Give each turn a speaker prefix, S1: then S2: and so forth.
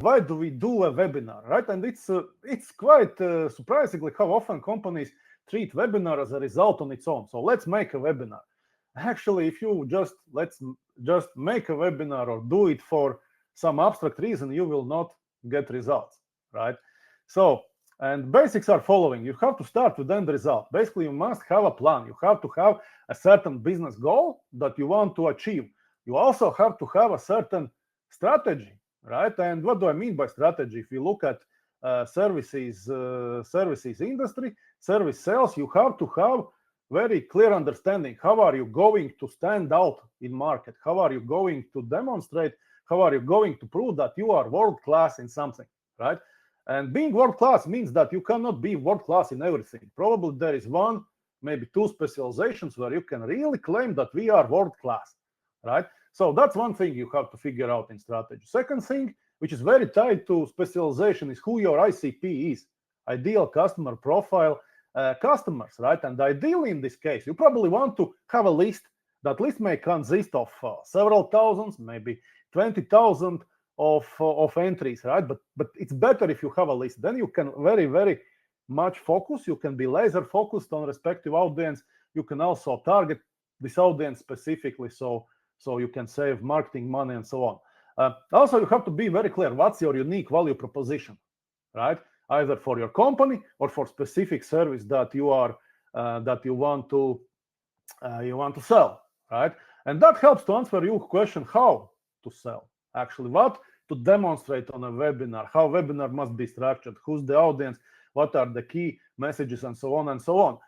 S1: why do we do a webinar, right? And it's quite surprisingly how often companies treat webinar as a result on its own. So let's make a webinar. Actually, if you let's just make a webinar or do it for some abstract reason, you will not get results, right? So, and basics are following. You have to start with end result. Basically, you must have a plan. You have to have a certain business goal that you want to achieve. You also have to have a certain strategy, right? And what do I mean by strategy? If you look at services industry, service sales, you have to have very clear understanding. How are you going to stand out in market? How are you going to demonstrate? How are you going to prove that you are world class in something, right? And being world class means that you cannot be world class in everything. Probably there is one, maybe two specializations where you can really claim that we are world class, right? So that's one thing you have to figure out in strategy. Second thing, which is very tied to specialization, is who your ICP is, ideal customer profile, customers, right? And ideally in this case, you probably want to have a list. That list may consist of several thousands, maybe 20,000 of entries, right? But it's better if you have a list. Then you can very much focus. You can be laser focused on respective audience. You can also target this audience specifically, so you can save marketing money and so on. Also, you have to be very clear what's your unique value proposition, right? Either for your company or for specific service that you want to sell, right? And that helps to answer your question how to sell. Actually, what to demonstrate on a webinar, how webinar must be structured, who's the audience, what are the key messages, and so on and so on.